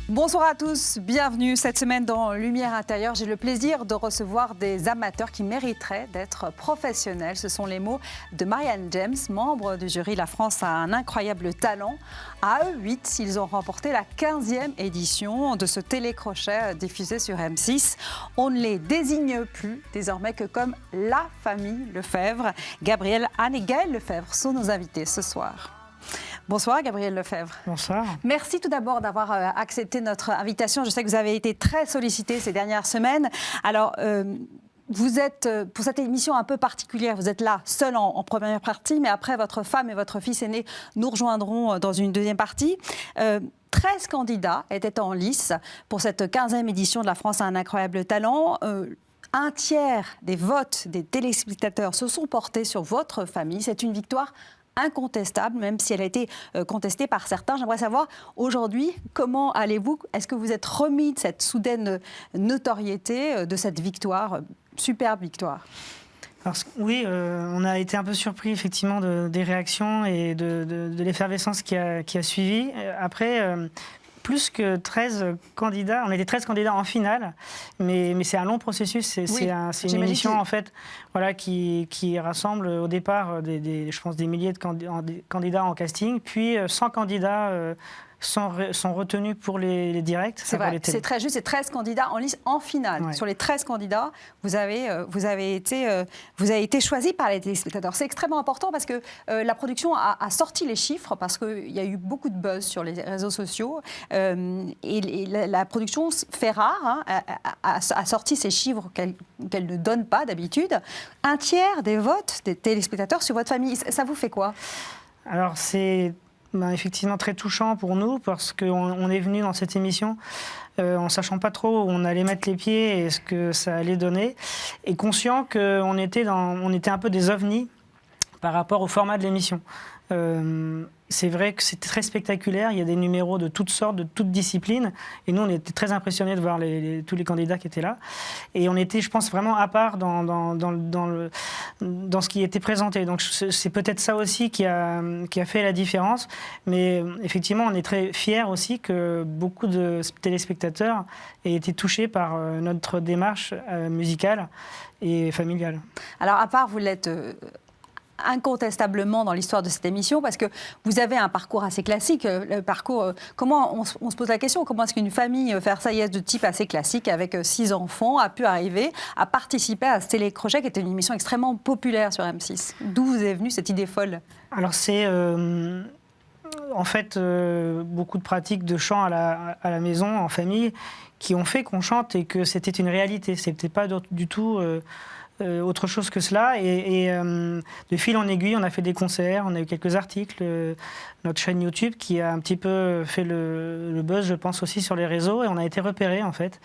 Bonsoir à tous, bienvenue cette semaine dans Lumière intérieure. J'ai le plaisir de recevoir des amateurs qui mériteraient d'être professionnels. Ce sont les mots de Marianne James, membre du jury La France a un incroyable talent. À eux 8, ils ont remporté la 15e édition de ce télécrochet diffusé sur M6. On ne les désigne plus désormais que comme la famille Lefebvre. Gabrielle, Anne et Gaël Lefebvre sont nos invités ce soir. Bonsoir Gabrielle Lefebvre. Bonsoir. Merci tout d'abord d'avoir accepté notre invitation. Je sais que vous avez été très sollicité ces dernières semaines. Alors, vous êtes, pour cette émission un peu particulière, vous êtes là seul en première partie, mais après votre femme et votre fils aîné nous rejoindront dans une deuxième partie. 13 candidats étaient en lice pour cette 15e édition de La France a un incroyable talent. Un tiers des votes des téléspectateurs se sont portés sur votre famille. C'est une victoire incontestable, même si elle a été contestée par certains. J'aimerais savoir, aujourd'hui, comment allez-vous? Est-ce que vous êtes remis de cette soudaine notoriété, de cette victoire, superbe victoire? Alors, oui, on a été un peu surpris, effectivement, des réactions et de l'effervescence qui a suivi. Après, plus que 13 candidats, on était 13 candidats en finale, mais c'est un long processus, c'est une émission en fait, voilà, qui rassemble au départ je pense des milliers de candidats en casting, puis 100 candidats sont retenus pour les directs. C'est vrai, c'est très juste, c'est 13 candidats en lice en finale. Ouais. Sur les 13 candidats, vous avez été choisi par les téléspectateurs. C'est extrêmement important parce que la production a sorti les chiffres, parce qu'il y a eu beaucoup de buzz sur les réseaux sociaux. Et la production fait rare, hein, a sorti ces chiffres qu'elle ne donne pas d'habitude. Un tiers des votes des téléspectateurs sur votre famille, ça vous fait quoi? Alors c'est effectivement très touchant pour nous, parce qu'on est venu dans cette émission en sachant pas trop où on allait mettre les pieds et ce que ça allait donner, et conscient qu'on était un peu des ovnis par rapport au format de l'émission. C'est vrai que c'était très spectaculaire, il y a des numéros de toutes sortes, de toutes disciplines, et nous on était très impressionnés de voir tous les candidats qui étaient là, et on était, je pense, vraiment à part dans ce qui était présenté. Donc c'est peut-être ça aussi qui a fait la différence, mais effectivement on est très fiers aussi que beaucoup de téléspectateurs aient été touchés par notre démarche musicale et familiale. Alors à part, vous l'êtes incontestablement dans l'histoire de cette émission, parce que vous avez un parcours assez classique. Le parcours, comment on se pose la question, comment est-ce qu'une famille versaillaise de type assez classique, avec 6 enfants, a pu arriver à participer à ce télécrochet qui était une émission extrêmement populaire sur M6? D'où vous est venue cette idée folle? Alors c'est en fait beaucoup de pratiques de chant à la maison, en famille, qui ont fait qu'on chante et que c'était une réalité. C'était pas du tout autre chose que cela, et de fil en aiguille, on a fait des concerts, on a eu quelques articles, notre chaîne YouTube qui a un petit peu fait le buzz, je pense, aussi sur les réseaux, et on a été repérés en fait.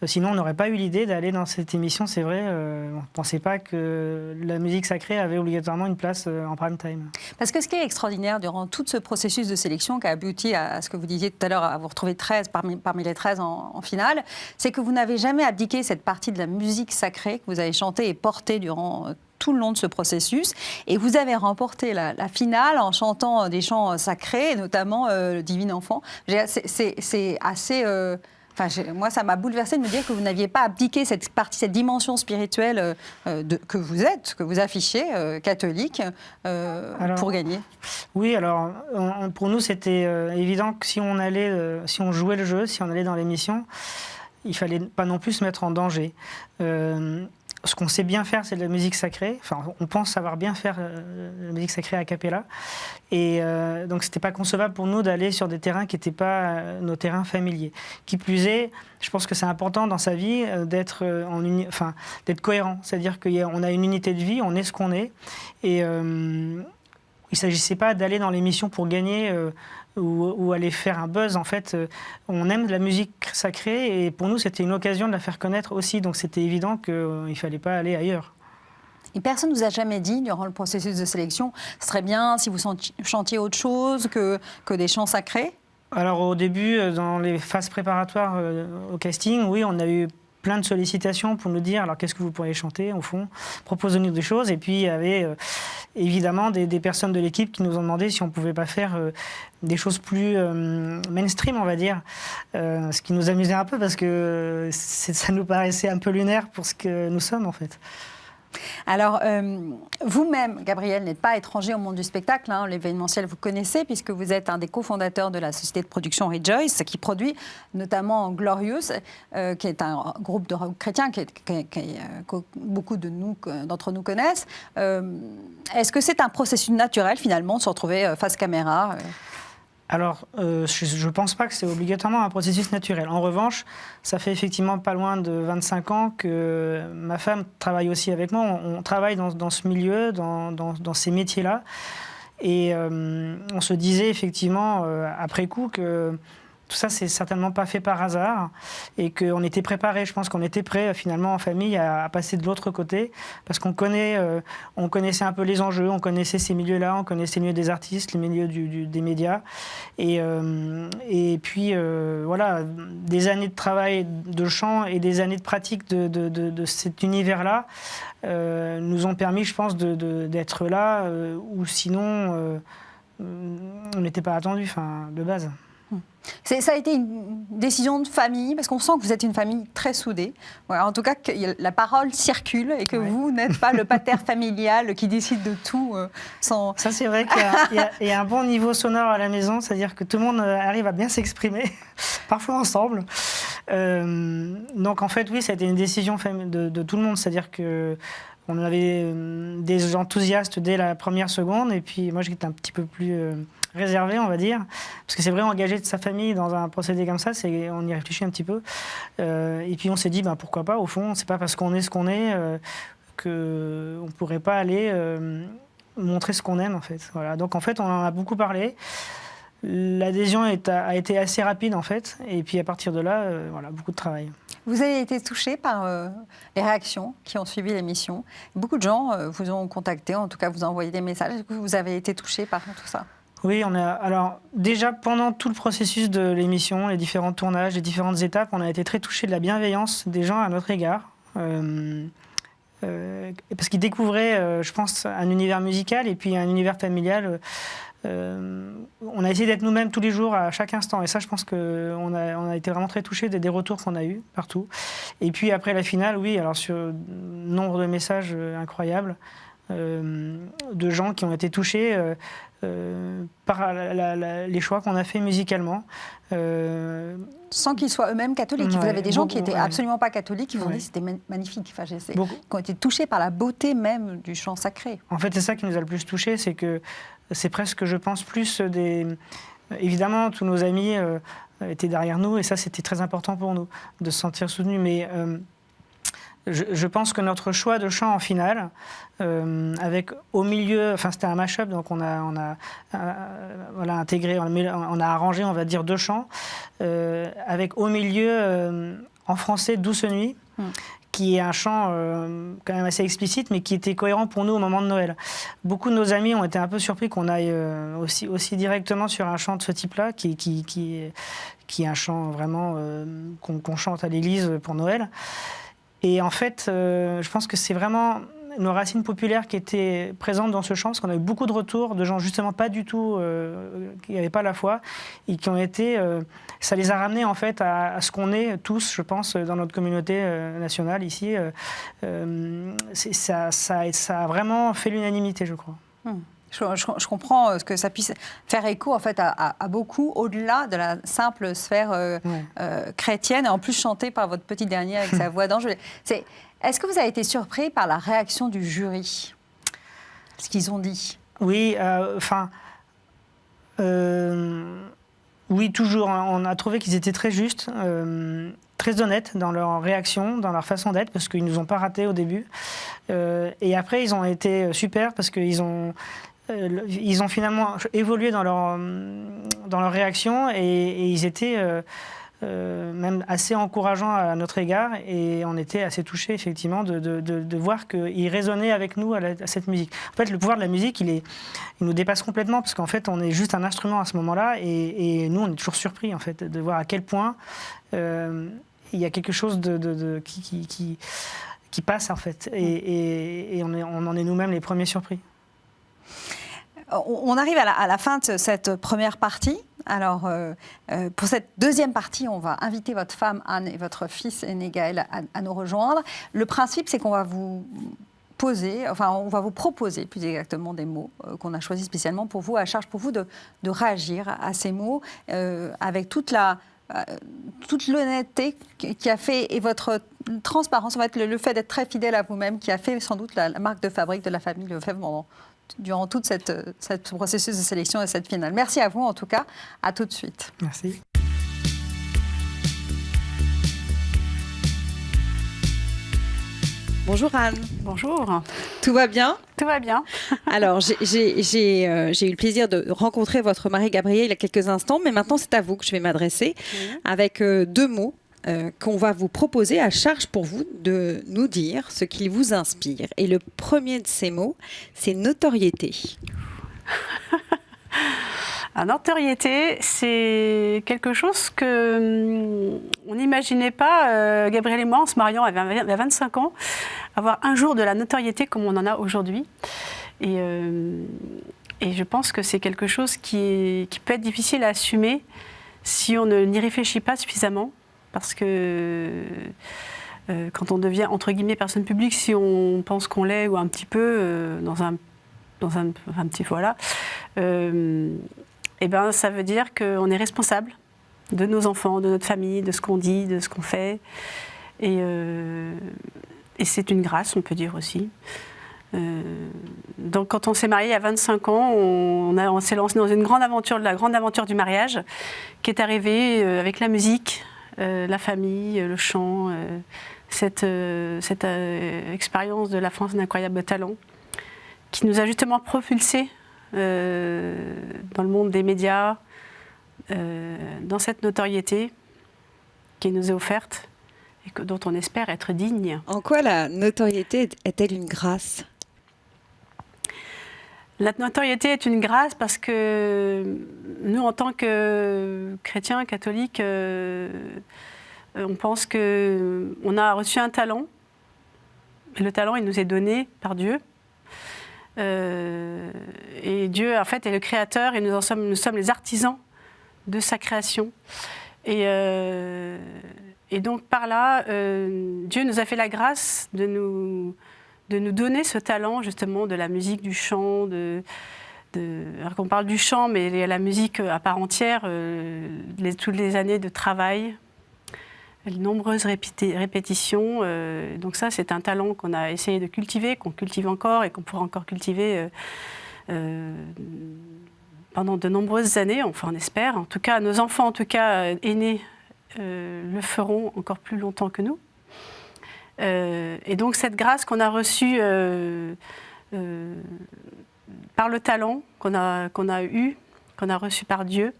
Sinon, on n'aurait pas eu l'idée d'aller dans cette émission, c'est vrai. On ne pensait pas que la musique sacrée avait obligatoirement une place en prime time. Parce que ce qui est extraordinaire durant tout ce processus de sélection qui a abouti à ce que vous disiez tout à l'heure, à vous retrouver 13 parmi les 13 en finale, c'est que vous n'avez jamais abdiqué cette partie de la musique sacrée que vous avez chantée et portée durant tout le long de ce processus. Et vous avez remporté la finale en chantant des chants sacrés, notamment le Divin Enfant. C'est assez... moi, ça m'a bouleversée de me dire que vous n'aviez pas abdiqué cette partie, cette dimension spirituelle que vous êtes, que vous affichez, catholique, pour gagner. Oui, alors pour nous, c'était évident que si on jouait le jeu, si on allait dans l'émission, il fallait pas non plus se mettre en danger. Ce qu'on sait bien faire, c'est de la musique sacrée. Enfin, on pense savoir bien faire la musique sacrée a cappella. Et donc, c'était pas concevable pour nous d'aller sur des terrains qui n'étaient pas nos terrains familiers. Qui plus est, je pense que c'est important dans sa vie d'être cohérent. C'est-à-dire qu'on a une unité de vie, on est ce qu'on est. Et il ne s'agissait pas d'aller dans l'émission pour gagner ou aller faire un buzz. En fait, on aime la musique sacrée, et pour nous, c'était une occasion de la faire connaître aussi. Donc, c'était évident qu'il ne fallait pas aller ailleurs. Et personne ne vous a jamais dit, durant le processus de sélection, ce serait bien si vous chantiez autre chose que des chants sacrés? Alors, au début, dans les phases préparatoires au casting, oui, on a eu plein de sollicitations pour nous dire alors qu'est-ce que vous pourriez chanter au fond, proposez-nous des choses. Et puis il y avait évidemment des personnes de l'équipe qui nous ont demandé si on ne pouvait pas faire des choses plus mainstream, on va dire. Ce qui nous amusait un peu parce que ça nous paraissait un peu lunaire pour ce que nous sommes en fait. Alors, vous-même, Gabriel, n'êtes pas étranger au monde du spectacle. L'événementiel, vous connaissez, puisque vous êtes un des cofondateurs de la société de production Rejoice, qui produit notamment Glorious, qui est un groupe de rock chrétien que beaucoup d'entre nous connaissent. Est-ce que c'est un processus naturel, finalement, de se retrouver face caméra Alors, je ne pense pas que c'est obligatoirement un processus naturel. En revanche, ça fait effectivement pas loin de 25 ans que ma femme travaille aussi avec moi. On travaille dans ce milieu, dans ces métiers-là. Et on se disait effectivement, après coup, que tout ça, c'est certainement pas fait par hasard et qu'on était préparés. Je pense qu'on était prêts, finalement, en famille, à passer de l'autre côté parce qu'on connaissait un peu les enjeux, on connaissait ces milieux-là, on connaissait le milieu des artistes, le milieu des médias. Et puis, voilà, des années de travail de chant et des années de pratique de cet univers-là nous ont permis, je pense, d'être là où sinon, on n'était pas attendus, de base. Ça a été une décision de famille, parce qu'on sent que vous êtes une famille très soudée. Voilà, en tout cas, que la parole circule et que vous n'êtes pas le pater familial qui décide de tout sans... Ça, c'est vrai qu'il y a un bon niveau sonore à la maison, c'est-à-dire que tout le monde arrive à bien s'exprimer, parfois ensemble. Donc, en fait, oui, ça a été une décision de tout le monde, c'est-à-dire que on avait des enthousiastes dès la première seconde, et puis moi, j'étais un petit peu plus... réservé, on va dire, parce que c'est vrai, engager de sa famille dans un procédé comme ça, on y réfléchit un petit peu. Et puis on s'est dit, pourquoi pas, au fond, c'est pas parce qu'on est ce qu'on est qu'on ne pourrait pas aller montrer ce qu'on aime, en fait. Voilà. Donc en fait, on en a beaucoup parlé. L'adhésion a été assez rapide, en fait, et puis à partir de là, voilà, beaucoup de travail. Vous avez été touché par les réactions qui ont suivi l'émission. Beaucoup de gens vous ont contacté, en tout cas vous ont envoyé des messages. Est-ce que vous avez été touché par tout ça ? Oui, alors déjà pendant tout le processus de l'émission, les différents tournages, les différentes étapes, on a été très touchés de la bienveillance des gens à notre égard. Parce qu'ils découvraient, je pense, un univers musical et puis un univers familial. On a essayé d'être nous-mêmes tous les jours, à chaque instant. Et ça, je pense qu'on a été vraiment très touchés des retours qu'on a eus partout. Et puis après la finale, oui, alors sur nombre de messages incroyables de gens qui ont été touchés par les choix qu'on a fait musicalement. Sans qu'ils soient eux-mêmes catholiques. Vous avez des gens qui n'étaient absolument pas catholiques, qui vous ont dit que c'était magnifique. Enfin, qui ont été touchés par la beauté même du chant sacré. En fait, c'est ça qui nous a le plus touchés, c'est que c'est presque, je pense, plus des... Évidemment, tous nos amis étaient derrière nous, et ça, c'était très important pour nous, de se sentir soutenus. Mais je pense que notre choix de chant en finale, avec au milieu, c'était un mash-up, donc on a intégré, on a arrangé, on va dire, 2 chants, avec au milieu, en français, Douce Nuit, qui est un chant quand même assez explicite, mais qui était cohérent pour nous au moment de Noël. Beaucoup de nos amis ont été un peu surpris qu'on aille aussi directement sur un chant de ce type-là, qui est un chant vraiment qu'on chante à l'église pour Noël. Et en fait, je pense que c'est vraiment nos racines populaires qui étaient présentes dans ce chant, parce qu'on a eu beaucoup de retours de gens justement pas du tout, qui n'avaient pas la foi, et qui ont été... ça les a ramenés en fait à ce qu'on est tous, je pense, dans notre communauté nationale ici. Ça a vraiment fait l'unanimité, je crois. Je comprends que ça puisse faire écho en fait à beaucoup au-delà de la simple sphère chrétienne, et en plus chanté par votre petit dernier avec sa voix d'ange. Est-ce que vous avez été surpris par la réaction du jury, ce qu'ils ont dit? Oui, oui, toujours. On a trouvé qu'ils étaient très justes, très honnêtes dans leur réaction, dans leur façon d'être, parce qu'ils ne nous ont pas ratés au début. Et après, ils ont été super parce qu'ils ont finalement évolué dans leur réaction, et ils étaient même assez encourageants à notre égard, et on était assez touchés effectivement de voir qu'ils résonnaient avec nous à cette musique. En fait, le pouvoir de la musique, il nous dépasse complètement, parce qu'en fait, on est juste un instrument à ce moment-là, et nous, on est toujours surpris en fait de voir à quel point il y a quelque chose qui passe en fait. Et on en est nous-mêmes les premiers surpris. On arrive à la fin de cette première partie. Alors, pour cette deuxième partie, on va inviter votre femme Anne et votre fils aîné Gaël à nous rejoindre. Le principe, c'est qu'on va vous on va vous proposer plus exactement des mots qu'on a choisis spécialement pour vous, à charge pour vous de réagir à ces mots avec toute l'honnêteté qui a fait, et votre transparence, en fait, le fait d'être très fidèle à vous-même, qui a fait sans doute la marque de fabrique de la famille Lefebvre durant tout ce processus de sélection et cette finale. Merci à vous en tout cas. À tout de suite. Merci. Bonjour Anne. Bonjour. Tout va bien ? Tout va bien. Alors, j'ai eu le plaisir de rencontrer votre mari Gabriel il y a quelques instants, mais maintenant c'est à vous que je vais m'adresser avec 2 mots qu'on va vous proposer, à charge pour vous de nous dire ce qui vous inspire. Et le premier de ces mots, c'est notoriété. La notoriété, c'est quelque chose que on n'imaginait pas, Gabriel et moi, en se mariant à 25 ans, avoir un jour de la notoriété comme on en a aujourd'hui. Et je pense que c'est quelque chose qui peut être difficile à assumer si on n'y réfléchit pas suffisamment. Parce que quand on devient, entre guillemets, personne publique, si on pense qu'on l'est ou un petit peu, dans un petit voilà, et ben, ça veut dire qu'on est responsable de nos enfants, de notre famille, de ce qu'on dit, de ce qu'on fait. Et c'est une grâce, on peut dire aussi. Donc quand on s'est marié à 25 ans, on s'est lancé dans une grande aventure, la grande aventure du mariage, qui est arrivée avec la musique, la famille, le chant, cette expérience de la France d'incroyable talent, qui nous a justement propulsés dans le monde des médias, dans cette notoriété qui nous est offerte et dont on espère être digne. En quoi la notoriété est-elle une grâce ? La notoriété est une grâce parce que nous, en tant que chrétiens, catholiques, on pense qu'on a reçu un talent. Et le talent, il nous est donné par Dieu. Et Dieu, en fait, est le créateur et nous sommes les artisans de sa création. Et donc, par là, Dieu nous a fait la grâce de nous donner ce talent, justement, de la musique, du chant. Alors qu'on parle du chant, mais il y a la musique à part entière, toutes les années de travail, les nombreuses répétitions. Donc ça, c'est un talent qu'on a essayé de cultiver, qu'on cultive encore et qu'on pourra encore cultiver pendant de nombreuses années, enfin on espère. En tout cas, nos enfants, en tout cas aînés, le feront encore plus longtemps que nous. Et donc cette grâce qu'on a reçue par le talent qu'on a reçu par Dieu,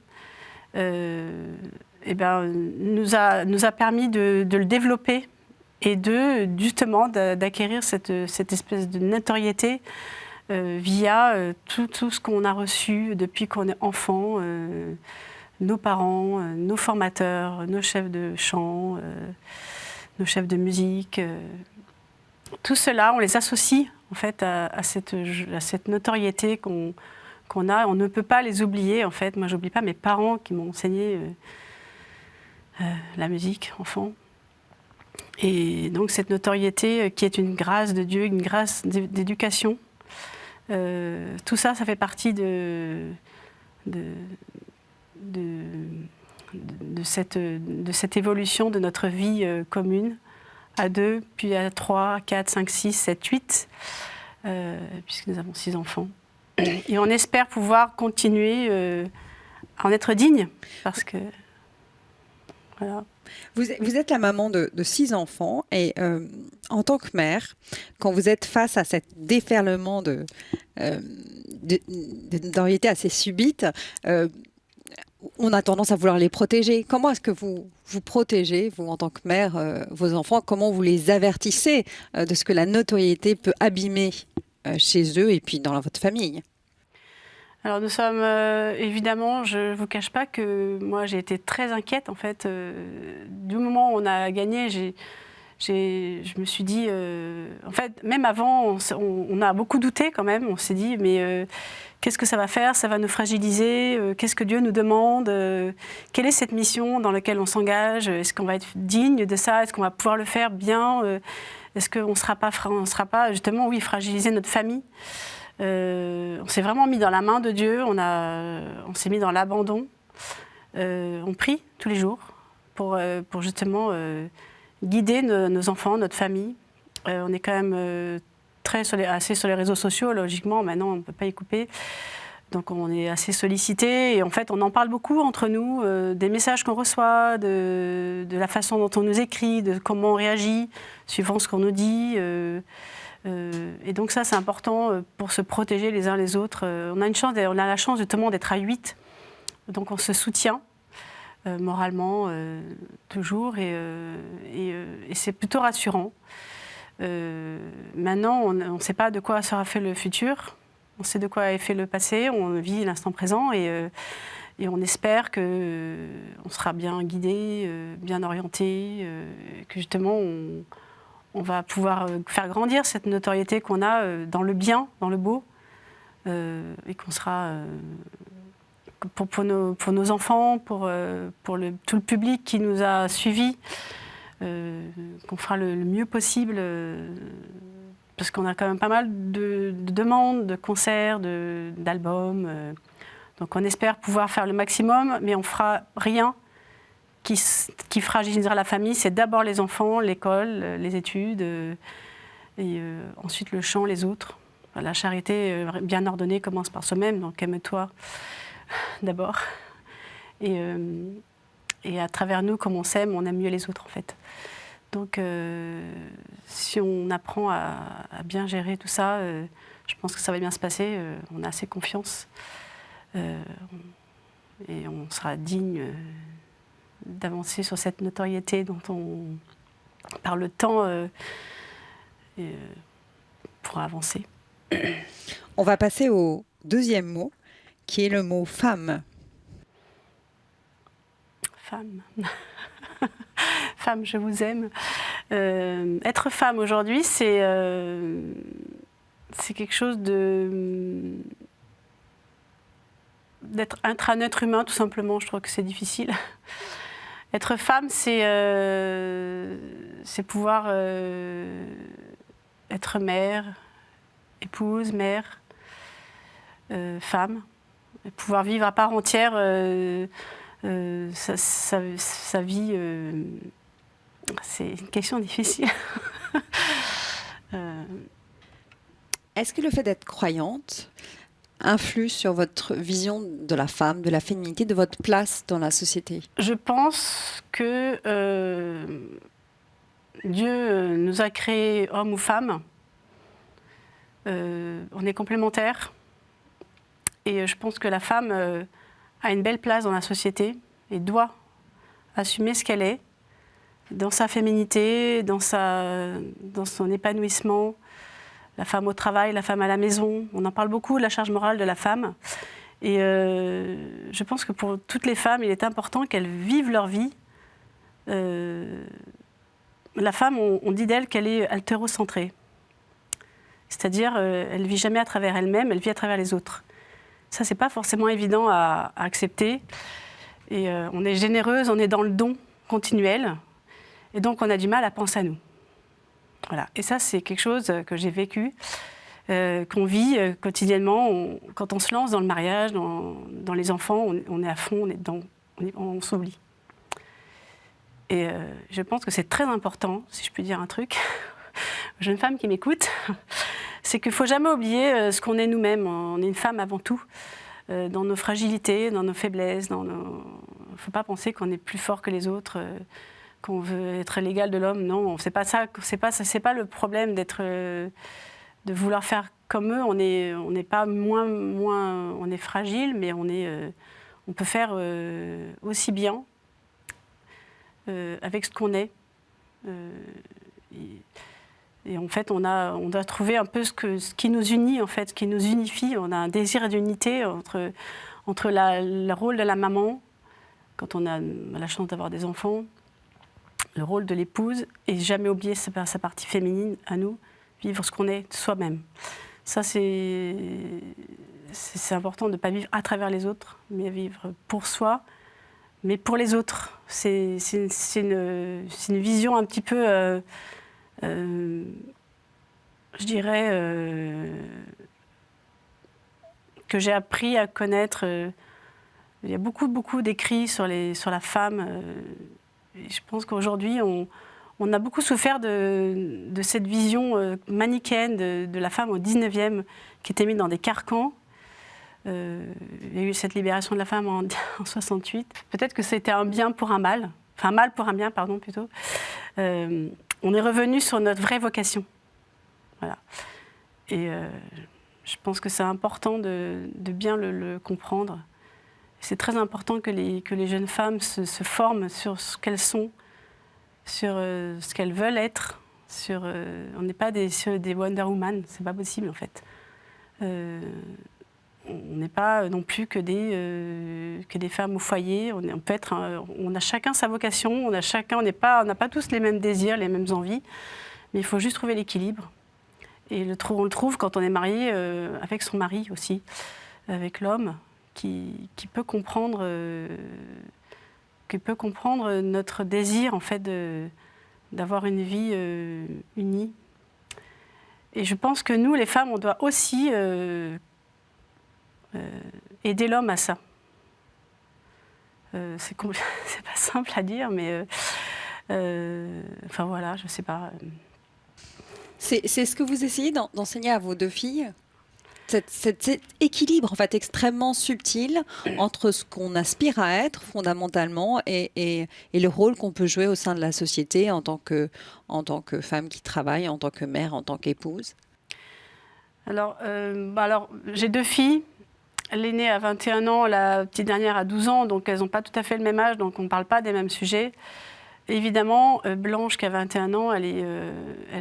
nous a permis de le développer et justement d'acquérir cette espèce de notoriété via tout ce qu'on a reçu depuis qu'on est enfant, nos parents, nos formateurs, nos chefs de chant, nos chefs de musique. Tout cela, on les associe en fait à cette notoriété qu'on a. On ne peut pas les oublier en fait. Moi, j'oublie pas mes parents qui m'ont enseigné la musique enfant. Et donc cette notoriété qui est une grâce de Dieu, une grâce d'éducation, tout ça, ça fait partie de cette évolution de notre vie commune, à 2, puis à 3, 4, 5, 6, 7, 8, puisque nous avons 6 enfants. Et on espère pouvoir continuer à en être digne, parce que... Voilà. Vous êtes la maman de 6 enfants et en tant que mère, quand vous êtes face à cet déferlement de notoriété assez subite, on a tendance à vouloir les protéger. Comment est-ce que vous protégez, vous en tant que mère, vos enfants? Comment vous les avertissez de ce que la notoriété peut abîmer chez eux et puis dans votre famille? Alors nous sommes, évidemment, je ne vous cache pas que moi j'ai été très inquiète en fait. Du moment où on a gagné, je me suis dit, en fait, même avant, on a beaucoup douté quand même. On s'est dit, mais qu'est-ce que ça va faire? Ça va nous fragiliser. Qu'est-ce que Dieu nous demande? Quelle est cette mission dans laquelle on s'engage? Est-ce qu'on va être digne de ça? Est-ce qu'on va pouvoir le faire bien? Est-ce qu'on ne sera pas justement, oui, fragiliser notre famille? On s'est vraiment mis dans la main de Dieu. On s'est mis dans l'abandon. On prie tous les jours pour justement guider nos enfants, notre famille. On est quand même assez sur les réseaux sociaux, logiquement, maintenant on ne peut pas y couper. Donc on est assez sollicité et en fait on en parle beaucoup entre nous, des messages qu'on reçoit, de la façon dont on nous écrit, de comment on réagit, suivant ce qu'on nous dit. Et donc ça c'est important pour se protéger les uns les autres. On a la chance justement d'être à 8, donc on se soutient. Moralement, toujours, et c'est plutôt rassurant. Maintenant, on ne sait pas de quoi sera fait le futur, on sait de quoi est fait le passé, on vit l'instant présent, et on espère qu'on sera bien guidé, bien orienté, que justement on va pouvoir faire grandir cette notoriété qu'on a dans le bien, dans le beau, et qu'on sera... Pour nos enfants, pour tout le public qui nous a suivis, qu'on fera le mieux possible, parce qu'on a quand même pas mal de demandes, de concerts, d'albums. Donc on espère pouvoir faire le maximum, mais on fera rien qui fragilisera la famille. C'est d'abord les enfants, l'école, les études, et ensuite le chant, les autres. La charité bien ordonnée commence par soi-même, donc aime-toi d'abord. Et à travers nous, comme on s'aime, on aime mieux les autres en fait. Donc si on apprend à bien gérer tout ça, je pense que ça va bien se passer. On a assez confiance. Et on sera digne d'avancer sur cette notoriété dont on, par le temps, pourra avancer. On va passer au deuxième mot, qui est le mot femme. Femme. Femme, je vous aime. Être femme aujourd'hui, c'est quelque chose d'être un être humain, tout simplement. Je trouve que c'est difficile. Être femme, c'est pouvoir être mère, épouse, mère, femme. Et pouvoir vivre à part entière sa vie. C'est une question difficile. Est-ce que le fait d'être croyante influe sur votre vision de la femme, de la féminité, de votre place dans la société? Je pense que Dieu nous a créés hommes ou femmes. On est complémentaires. Et je pense que la femme a une belle place dans la société et doit assumer ce qu'elle est, dans sa féminité, dans son épanouissement. La femme au travail, la femme à la maison. On en parle beaucoup de la charge morale de la femme. Et je pense que pour toutes les femmes, il est important qu'elles vivent leur vie. La femme, on dit d'elle qu'elle est altérocentrée. C'est-à-dire, elle ne vit jamais à travers elle-même, elle vit à travers les autres. Ça, c'est pas forcément évident à accepter. Et on est généreuse, on est dans le don continuel. Et donc, on a du mal à penser à nous. Voilà. Et ça, c'est quelque chose que j'ai vécu, qu'on vit quotidiennement. Quand on se lance dans le mariage, dans les enfants, on est à fond, on est dedans, on s'oublie. Et je pense que c'est très important, si je peux dire un truc, aux jeunes femmes qui m'écoutent, c'est qu'il ne faut jamais oublier ce qu'on est nous-mêmes. On est une femme avant tout, dans nos fragilités, dans nos faiblesses. Il ne faut pas penser qu'on est plus fort que les autres, qu'on veut être l'égal de l'homme. Non, c'est pas ça. C'est pas le problème de vouloir faire comme eux. On n'est pas moins, on est fragile, mais on peut faire aussi bien avec ce qu'on est. Et en fait, on doit trouver un peu ce qui nous unit, en fait, ce qui nous unifie. On a un désir d'unité entre le rôle de la maman, quand on a la chance d'avoir des enfants, le rôle de l'épouse, et jamais oublier sa partie féminine à nous, vivre ce qu'on est soi-même. Ça, c'est important de ne pas vivre à travers les autres, mais vivre pour soi, mais pour les autres. C'est une vision un petit peu, je dirais, que j'ai appris à connaître. Il y a beaucoup d'écrits sur la femme. Et je pense qu'aujourd'hui, on a beaucoup souffert de cette vision manichéenne de la femme au 19e, qui était mise dans des carcans. Il y a eu cette libération de la femme en 68. Peut-être que c'était un bien pour un mal, enfin un mal pour un bien, pardon, plutôt. On est revenu sur notre vraie vocation. Voilà. Et je pense que c'est important de bien le comprendre. C'est très important que les jeunes femmes se forment sur ce qu'elles sont, sur ce qu'elles veulent être. On n'est pas des Wonder Woman, c'est pas possible en fait. On n'est pas non plus que des femmes au foyer. On a chacun sa vocation. On n'a pas tous les mêmes désirs, les mêmes envies. Mais il faut juste trouver l'équilibre. Et on le trouve quand on est marié avec son mari aussi, avec l'homme qui peut comprendre notre désir en fait d'avoir une vie unie. Et je pense que nous, les femmes, on doit aussi aider l'homme à ça. C'est pas simple à dire, mais enfin voilà, je sais pas. C'est ce que vous essayez d'enseigner à vos deux filles, cet équilibre en fait extrêmement subtil entre ce qu'on aspire à être fondamentalement et le rôle qu'on peut jouer au sein de la société en tant que femme qui travaille, en tant que mère, en tant qu'épouse. Alors j'ai deux filles. L'aînée a 21 ans, la petite dernière a 12 ans, donc elles n'ont pas tout à fait le même âge, donc on ne parle pas des mêmes sujets. Évidemment, Blanche, qui a 21 ans, elle est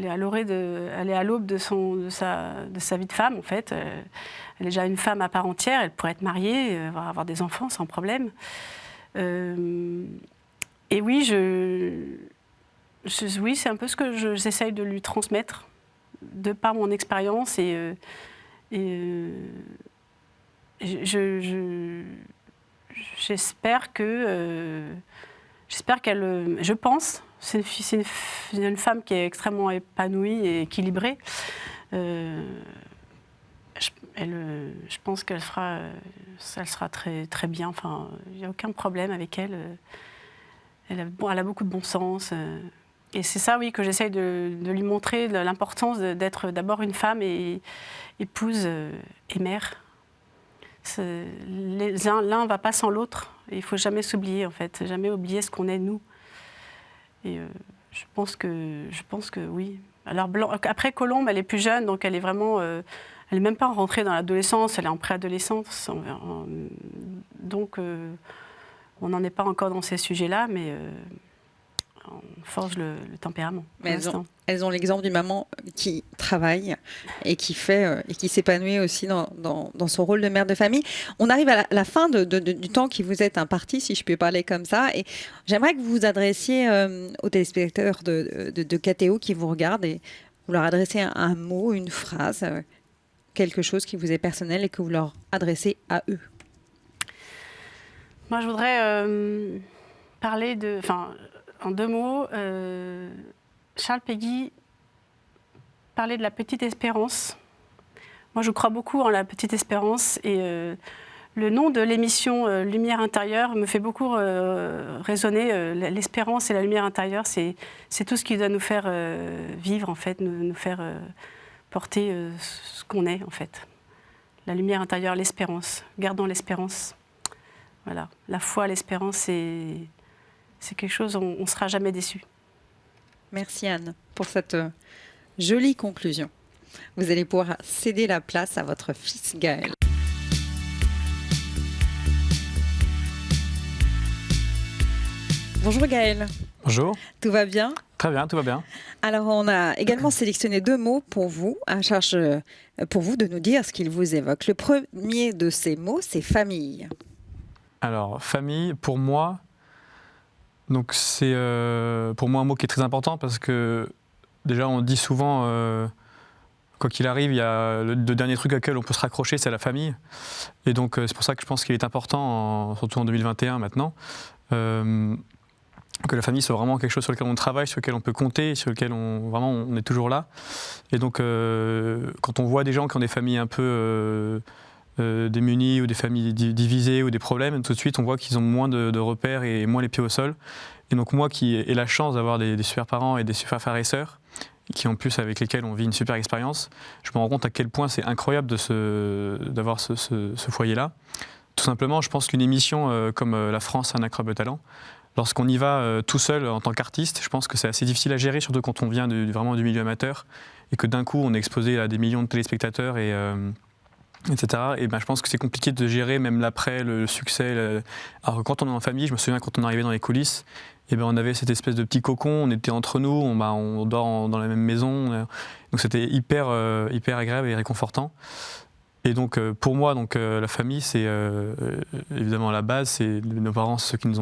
à l'aube de sa vie de femme, en fait. Elle est déjà une femme à part entière, elle pourrait être mariée, avoir des enfants sans problème. Et oui, oui, c'est un peu ce que j'essaye de lui transmettre, de par mon expérience. J'espère qu'elle... Je pense, c'est une femme qui est extrêmement épanouie et équilibrée. Je pense qu'elle sera très, très bien. Enfin, il n'y a aucun problème avec elle. Elle a beaucoup de bon sens. Et c'est ça, oui, que j'essaye de lui montrer l'importance d'être d'abord une femme et épouse et mère. L'un ne va pas sans l'autre. Il ne faut jamais s'oublier, en fait. Jamais oublier ce qu'on est, nous. Et je pense que oui. Alors, après, Colombe, elle est plus jeune, donc elle est vraiment... elle n'est même pas rentrée dans l'adolescence, elle est en préadolescence. Donc, on n'en est pas encore dans ces sujets-là, mais on forge le tempérament. Mais elles ont l'exemple d'une maman qui travaille et qui s'épanouit aussi dans son rôle de mère de famille. On arrive à la fin du temps qui vous est imparti, si je peux parler comme ça. Et j'aimerais que vous vous adressiez aux téléspectateurs de KTO qui vous regardent et vous leur adressez un mot, une phrase, quelque chose qui vous est personnel et que vous leur adressez à eux. Moi, je voudrais parler en deux mots, Charles Péguy parlait de la petite espérance. Moi, je crois beaucoup en la petite espérance et le nom de l'émission Lumière intérieure me fait beaucoup résonner. L'espérance et la lumière intérieure, c'est tout ce qui doit nous faire vivre, en fait, nous faire porter ce qu'on est, en fait. La lumière intérieure, l'espérance. Gardons l'espérance. Voilà. La foi, l'espérance, c'est quelque chose, on ne sera jamais déçu. Merci Anne pour cette jolie conclusion. Vous allez pouvoir céder la place à votre fils Gaël. Bonjour Gaël. Bonjour. Tout va bien? Très bien, tout va bien. Alors, on a également sélectionné 2 mots pour vous, à charge pour vous de nous dire ce qu'ils vous évoquent. Le premier de ces mots, c'est famille. Alors, famille, pour moi, donc c'est pour moi un mot qui est très important parce que déjà, on dit souvent, quoi qu'il arrive, il y a le dernier truc auquel on peut se raccrocher, c'est la famille. Et donc, c'est pour ça que je pense qu'il est important, surtout en 2021 maintenant, que la famille soit vraiment quelque chose sur lequel on travaille, sur lequel on peut compter, sur lequel on est toujours là. Et donc, quand on voit des gens qui ont des familles un peu démunies ou des familles divisées ou des problèmes, tout de suite, on voit qu'ils ont moins de repères et moins les pieds au sol. Et donc, moi qui ai la chance d'avoir des super parents et des super frères et sœurs, qui en plus avec lesquels on vit une super expérience, je me rends compte à quel point c'est incroyable d'avoir ce foyer-là. Tout simplement, je pense qu'une émission comme La France, un incroyable talent, lorsqu'on y va tout seul en tant qu'artiste, je pense que c'est assez difficile à gérer, surtout quand on vient vraiment du milieu amateur et que d'un coup on est exposé à des millions de téléspectateurs, etc. Et ben, je pense que c'est compliqué de gérer même l'après, le succès. Alors quand on est en famille, je me souviens quand on arrivait dans les coulisses, et ben, on avait cette espèce de petit cocon, on était entre nous, on dort dans la même maison, donc c'était hyper agréable et réconfortant. Et donc pour moi, la famille, c'est évidemment la base, c'est nos parents, ceux qui nous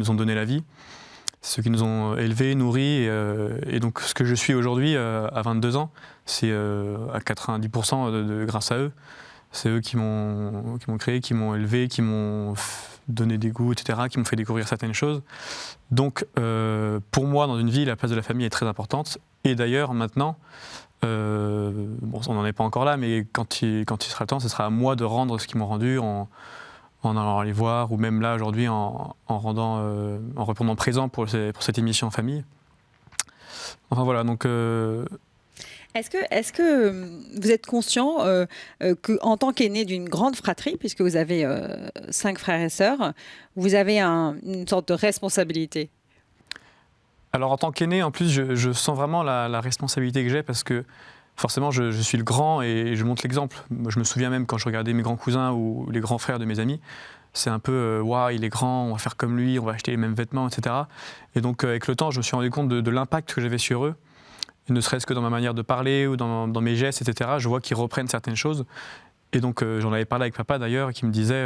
ont donné la vie, ceux qui nous ont élevés, nourris. Et donc ce que je suis aujourd'hui à 22 ans, c'est à 90% grâce à eux. C'est eux qui m'ont créé, qui m'ont élevé, qui m'ont donné des goûts, etc., qui m'ont fait découvrir certaines choses. Donc pour moi, dans une vie, la place de la famille est très importante. Et d'ailleurs, maintenant, bon, on n'en est pas encore là, mais quand il sera le temps, ce sera à moi de rendre ce qu'ils m'ont rendu en allant les voir, ou même là aujourd'hui en répondant présent pour cette émission en famille. Enfin voilà, donc. Est-ce que vous êtes conscient qu'en tant qu'aîné d'une grande fratrie, puisque vous avez 5 frères et sœurs, vous avez une sorte de responsabilité? Alors en tant qu'aîné, en plus, je sens vraiment la responsabilité que j'ai parce que forcément, je suis le grand et je montre l'exemple. Je me souviens même quand je regardais mes grands cousins ou les grands frères de mes amis, c'est un peu waouh, il est grand, on va faire comme lui, on va acheter les mêmes vêtements, etc. Et donc avec le temps, je me suis rendu compte de l'impact que j'avais sur eux. Et ne serait-ce que dans ma manière de parler ou dans mes gestes, etc., je vois qu'ils reprennent certaines choses. Et donc, j'en avais parlé avec papa d'ailleurs, qui me disait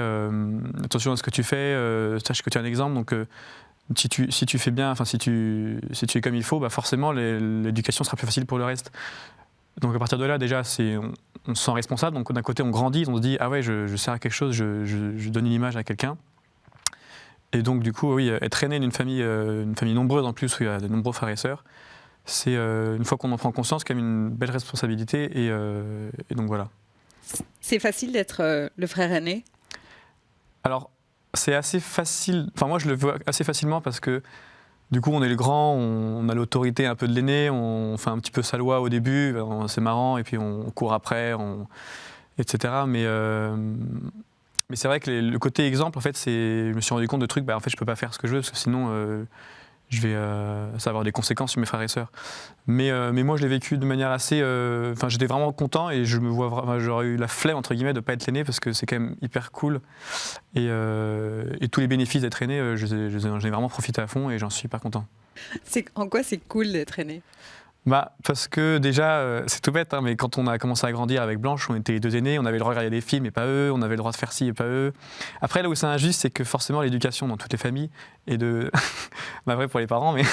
attention à ce que tu fais, sache que tu es un exemple. Donc, si tu fais bien, enfin, si tu es comme il faut, bah forcément, l'éducation sera plus facile pour le reste. Donc, à partir de là, déjà, on se sent responsable. Donc, d'un côté, on grandit, on se dit ah ouais, je sers à quelque chose, je donne une image à quelqu'un. Et donc, du coup, oui, être aîné d'une famille nombreuse en plus, où il y a de nombreux frères et sœurs, c'est une fois qu'on en prend conscience, quand même une belle responsabilité. Et donc voilà. C'est facile d'être le frère aîné? Alors, c'est assez facile. Enfin, moi, je le vois assez facilement parce que du coup, on est le grand, on a l'autorité un peu de l'aîné, on fait un petit peu sa loi au début, c'est marrant, et puis on court après, etc. Mais c'est vrai que le côté exemple, en fait, je me suis rendu compte de trucs, en fait, je peux pas faire ce que je veux parce que sinon. Ça va avoir des conséquences sur mes frères et sœurs. Mais moi, je l'ai vécu de manière assez. J'étais vraiment content et je me vois vraiment. J'aurais eu la flemme entre guillemets de pas être l'aîné parce que c'est quand même hyper cool. Et tous les bénéfices d'être aîné, j'en ai vraiment profité à fond et j'en suis hyper content. En quoi c'est cool d'être aîné? Parce que déjà, c'est tout bête, hein, mais quand on a commencé à grandir avec Blanche, on était les 2 aînés, on avait le droit de regarder des films et pas eux, on avait le droit de faire ci et pas eux. Après, là où c'est injuste, c'est que forcément l'éducation dans toutes les familles est vrai pour les parents, mais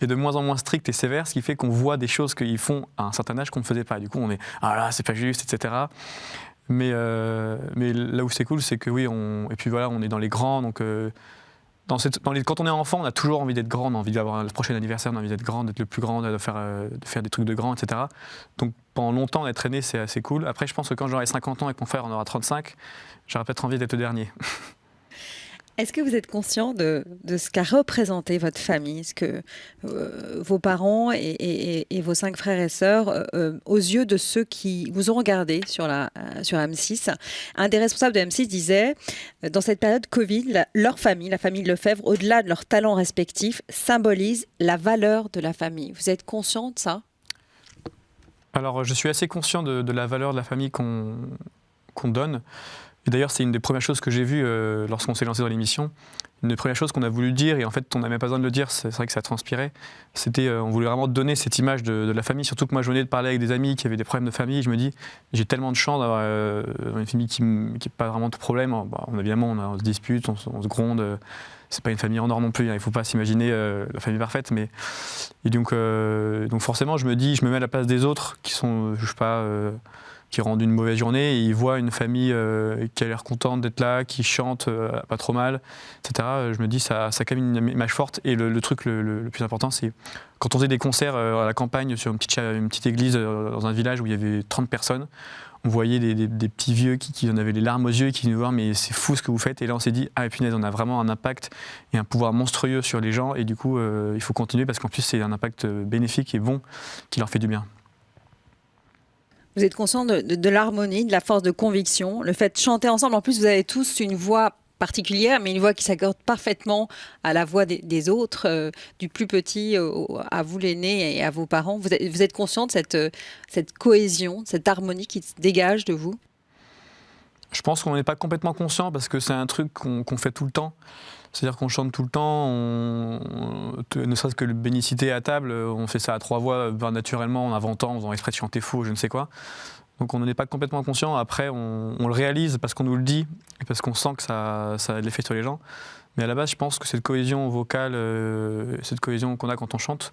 est de moins en moins stricte et sévère, ce qui fait qu'on voit des choses qu'ils font à un certain âge qu'on ne faisait pas. Du coup, on est ah là, c'est pas juste, etc. Mais là où c'est cool, c'est que oui, et puis voilà, on est dans les grands, donc. Quand on est enfant, on a toujours envie d'être grand, on a envie d'avoir le prochain anniversaire, on a envie d'être grand, d'être le plus grand, de faire des trucs de grand, etc. Donc pendant longtemps, être aîné, c'est assez cool. Après, je pense que quand j'aurai 50 ans et que mon frère en aura 35, j'aurai peut-être envie d'être le dernier. Est-ce que vous êtes conscient de ce qu'a représenté votre famille, ce que vos parents et vos 5 frères et sœurs, aux yeux de ceux qui vous ont regardé sur M6? Un des responsables de M6 disait, dans cette période Covid, leur famille, la famille Lefebvre, au-delà de leurs talents respectifs, symbolise la valeur de la famille. Vous êtes conscient de ça? Alors, je suis assez conscient de la valeur de la famille qu'on donne. Et d'ailleurs, c'est une des premières choses que j'ai vues lorsqu'on s'est lancé dans l'émission. une des premières choses qu'on a voulu dire, et en fait on n'a même pas besoin de le dire, c'est vrai que ça transpirait, c'était on voulait vraiment donner cette image de la famille, surtout que moi je venais de parler avec des amis qui avaient des problèmes de famille, je me dis j'ai tellement de chance d'avoir une famille qui n'a pas vraiment de problème. Évidemment on se dispute, on se gronde, c'est pas une famille en or non plus, hein, il ne faut pas s'imaginer la famille parfaite, mais et donc forcément je me mets à la place des autres qui sont, je sais pas, qui rendent une mauvaise journée, et ils voient une famille qui a l'air contente d'être là, qui chante pas trop mal, etc. Je me dis ça a quand même une image forte, et le truc le plus important, c'est quand on faisait des concerts à la campagne sur une petite église dans un village où il y avait 30 personnes, on voyait des petits vieux qui en avaient les larmes aux yeux et qui nous voir mais c'est fou ce que vous faites, et là on s'est dit ah punaise, on a vraiment un impact et un pouvoir monstrueux sur les gens, et du coup il faut continuer parce qu'en plus c'est un impact bénéfique et bon qui leur fait du bien. Vous êtes conscient de l'harmonie, de la force de conviction, le fait de chanter ensemble. En plus, vous avez tous une voix particulière, mais une voix qui s'accorde parfaitement à la voix des autres, du plus petit à vous l'aîné et à vos parents. Vous êtes conscient de cette cohésion, de cette harmonie qui se dégage de vous? Je pense qu'on n'est pas complètement conscient parce que c'est un truc qu'on fait tout le temps. C'est-à-dire qu'on chante tout le temps, ne serait-ce que le bénicité à table, on fait ça à 3 voix, naturellement, en inventant, en faisant exprès de chanter faux, je ne sais quoi. Donc on n'en est pas complètement conscient. Après, on le réalise parce qu'on nous le dit et parce qu'on sent que ça a de l'effet sur les gens. Mais à la base, je pense que cette cohésion vocale, cette cohésion qu'on a quand on chante,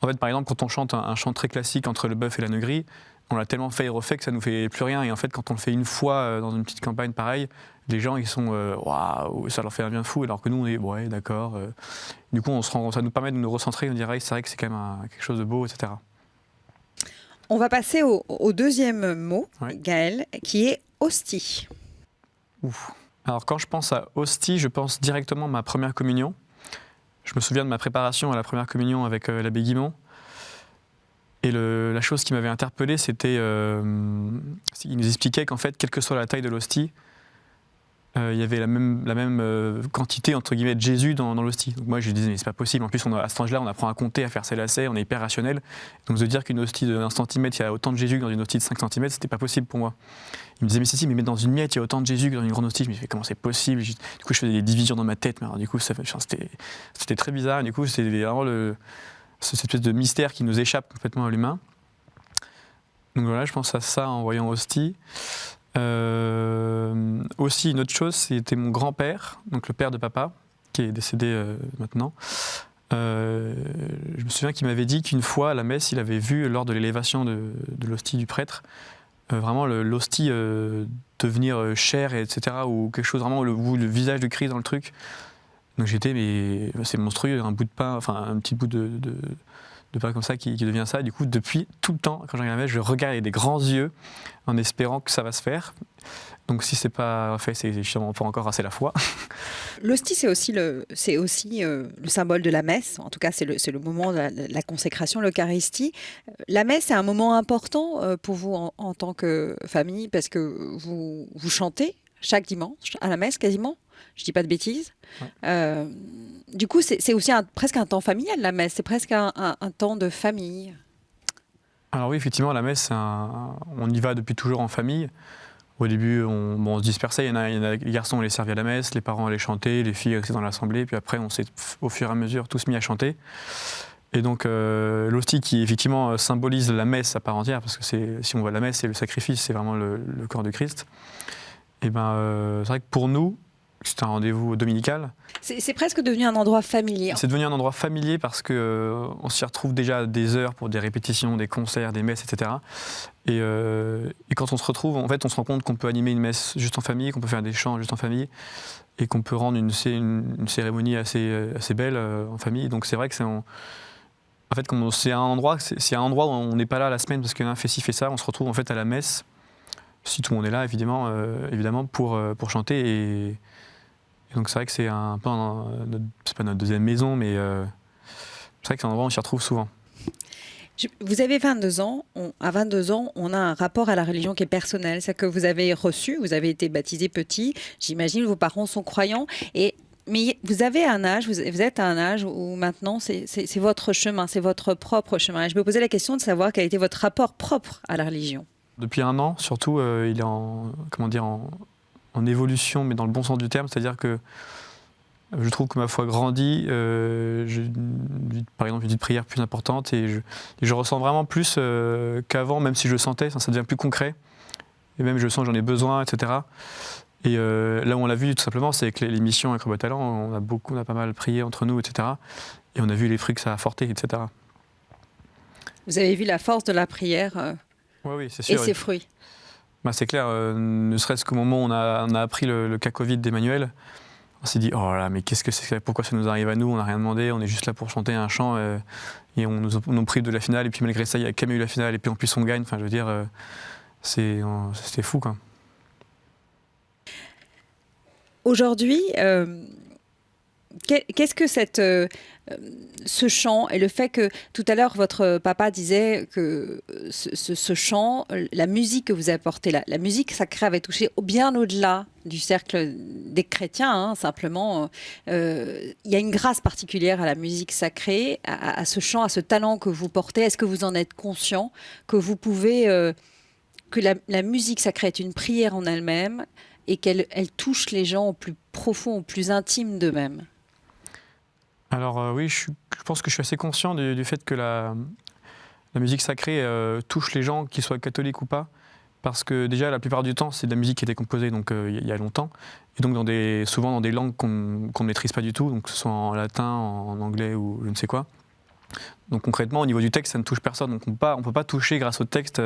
en fait, par exemple, quand on chante un chant très classique entre le bœuf et la negrie, on l'a tellement fait et refait que ça nous fait plus rien. Et en fait, quand on le fait une fois dans une petite campagne pareille, les gens ils sont waouh, ça leur fait un bien fou, alors que nous on est ouais d'accord. Du coup, ça nous permet de nous recentrer. On dirait c'est vrai que c'est quand même quelque chose de beau, etc. On va passer au deuxième mot, ouais. Gaël, qui est hostie. Ouf. Alors quand je pense à hostie, je pense directement à ma première communion. Je me souviens de ma préparation à la première communion avec l'abbé Guimond. Et la chose qui m'avait interpellé, c'était il nous expliquait qu'en fait, quelle que soit la taille de l'hostie, il y avait la même quantité entre guillemets de Jésus dans l'hostie. Donc moi je disais mais c'est pas possible. En plus à cet âge-là on apprend à compter, à faire ses lacets, on est hyper rationnel. Donc de dire qu'une hostie de 1 centimètre il y a autant de Jésus que dans une hostie de 5 centimètres, c'était pas possible pour moi. Il me disait mais si mais dans une miette il y a autant de Jésus que dans une grande hostie. Je me disais comment c'est possible. Du coup je faisais des divisions dans ma tête. Mais alors, du coup c'était très bizarre. Du coup c'était vraiment cette espèce de mystère qui nous échappe complètement à l'humain. Donc voilà, je pense à ça en voyant hostie. Aussi, une autre chose, c'était mon grand-père, donc le père de papa, qui est décédé maintenant. Je me souviens qu'il m'avait dit qu'une fois à la messe, il avait vu lors de l'élévation de l'hostie du prêtre, vraiment l'hostie devenir chair, etc., ou quelque chose vraiment, le visage de Christ dans le truc. Donc j'étais, mais c'est monstrueux, un bout de pain, enfin un petit bout de pain comme ça qui devient ça. Et du coup, depuis tout le temps, quand j'arrive à la messe, je regarde avec des grands yeux en espérant que ça va se faire. Donc si c'est pas fait, c'est justement pas encore assez la foi. L'hostie, c'est aussi le symbole de la messe. En tout cas, c'est le moment de la consécration, l'Eucharistie. La messe, c'est un moment important pour vous en tant que famille parce que vous chantez chaque dimanche à la messe quasiment. Je dis pas de bêtises. Ouais. Du coup, c'est aussi presque un temps familial, la messe. C'est presque un temps de famille. Alors oui, effectivement, la messe, on y va depuis toujours en famille. Au début, on se dispersait. Il y en a les garçons, on les servait à la messe, les parents allaient chanter, les filles restaient dans l'assemblée. Puis après, on s'est au fur et à mesure tous mis à chanter. Et donc, l'hostie qui effectivement symbolise la messe à part entière, parce que si on voit la messe, c'est le sacrifice, c'est vraiment le corps de Christ. Et c'est vrai que pour nous, c'est un rendez-vous dominical. C'est presque devenu un endroit familier. C'est devenu un endroit familier parce qu'on s'y retrouve déjà des heures pour des répétitions, des concerts, des messes, etc. Et quand on se retrouve, en fait, on se rend compte qu'on peut animer une messe juste en famille, qu'on peut faire des chants juste en famille, et qu'on peut rendre une cérémonie assez belle en famille. Donc c'est vrai que c'est un endroit où on n'est pas là la semaine parce qu'un fait ci, fait ça. On se retrouve en fait à la messe, si tout le monde est là, évidemment pour chanter. Et donc c'est vrai que c'est un peu, c'est pas notre deuxième maison, mais c'est vrai que c'est un endroit où on s'y retrouve souvent. Vous avez 22 ans. À 22 ans, on a un rapport à la religion qui est personnel. C'est que vous avez reçu, vous avez été baptisé petit. J'imagine vos parents sont croyants. Mais vous avez un âge, vous êtes à un âge où maintenant c'est votre chemin, c'est votre propre chemin. Et je me posais la question de savoir quel était votre rapport propre à la religion. Depuis 1 an, surtout, il est en évolution, mais dans le bon sens du terme. C'est-à-dire que je trouve que ma foi grandit. Par exemple, une vie de prière plus importante et je ressens vraiment plus qu'avant, même si je le sentais, ça devient plus concret. Et même je sens que j'en ai besoin, etc. Et là où on l'a vu tout simplement, c'est que l'émission Incroyable Talent, on a pas mal prié entre nous, etc. Et on a vu les fruits que ça a apporté, etc. Vous avez vu la force de la prière Oui, c'est sûr. Et ses fruits. Bah, c'est clair, ne serait-ce qu'au moment où on a appris le cas Covid d'Emmanuel, on s'est dit, oh là, mais qu'est-ce que c'est, pourquoi ça nous arrive à nous, on n'a rien demandé, on est juste là pour chanter un chant et on nous prive de la finale, et puis malgré ça, il y a quand même eu la finale, et puis en plus on gagne, enfin je veux dire, c'était fou quoi. Aujourd'hui, qu'est-ce que ce chant et le fait que tout à l'heure votre papa disait que ce chant, la musique que vous apportez là, la musique sacrée avait touché bien au-delà du cercle des chrétiens, hein, simplement, il y a une grâce particulière à la musique sacrée, à ce chant, à ce talent que vous portez. Est-ce que vous en êtes conscient, que vous pouvez, que la musique sacrée est une prière en elle-même et qu'elle touche les gens au plus profond, au plus intime d'eux-mêmes? Alors oui, je pense que je suis assez conscient du fait que la musique sacrée touche les gens, qu'ils soient catholiques ou pas, parce que déjà la plupart du temps c'est de la musique qui était composée donc il y a longtemps, et donc souvent dans des langues qu'on ne maîtrise pas du tout, donc que ce soit en latin, en anglais ou je ne sais quoi. Donc concrètement au niveau du texte ça ne touche personne, donc on peut pas toucher grâce au texte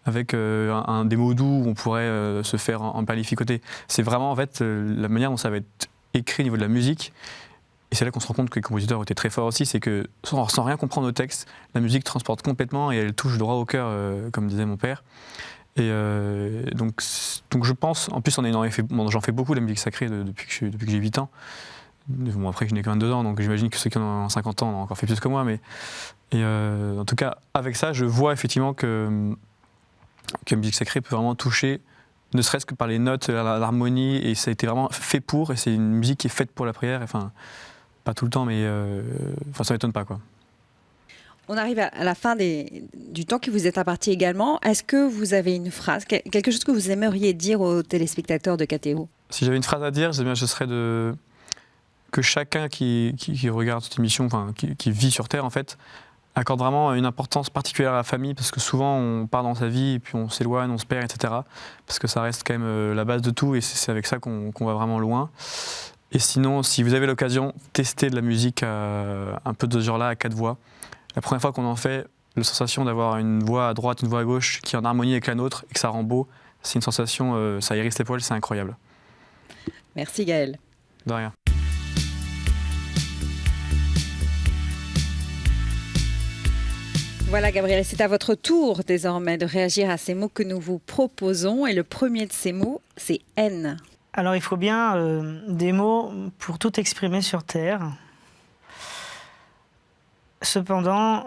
avec des mots doux où on pourrait se faire en palificoter. C'est vraiment en fait la manière dont ça va être écrit au niveau de la musique. Et c'est là qu'on se rend compte que les compositeurs étaient très forts aussi, c'est que sans rien comprendre au texte, la musique transporte complètement et elle touche droit au cœur, comme disait mon père. Et donc je pense, en plus j'en fais beaucoup de la musique sacrée depuis que j'ai 8 ans. Bon, après je n'ai que 22 ans, donc j'imagine que ceux qui ont 50 ans ont encore fait plus que moi. En tout cas, avec ça, je vois effectivement que la musique sacrée peut vraiment toucher, ne serait-ce que par les notes, l'harmonie, et ça a été vraiment fait pour, et c'est une musique qui est faite pour la prière. Enfin, pas tout le temps, mais ça m'étonne pas, quoi. On arrive à la fin du temps qui vous est imparti également. Est-ce que vous avez une phrase, quelque chose que vous aimeriez dire aux téléspectateurs de KTO? Si j'avais une phrase à dire, ce serait que chacun qui regarde cette émission, enfin, qui vit sur Terre, en fait, accorde vraiment une importance particulière à la famille, parce que souvent on part dans sa vie et puis on s'éloigne, on se perd, etc. Parce que ça reste quand même la base de tout, et c'est avec ça qu'on va vraiment loin. Et sinon, si vous avez l'occasion, testez de la musique un peu de ce genre-là, à 4 voix. La première fois qu'on en fait, la sensation d'avoir une voix à droite, une voix à gauche qui est en harmonie avec la nôtre et que ça rend beau, c'est une sensation, ça hérisse les poils, c'est incroyable. Merci Gaël. De rien. Voilà Gabriel, c'est à votre tour désormais de réagir à ces mots que nous vous proposons. Et le premier de ces mots, c'est haine. Alors il faut bien des mots pour tout exprimer sur Terre. Cependant,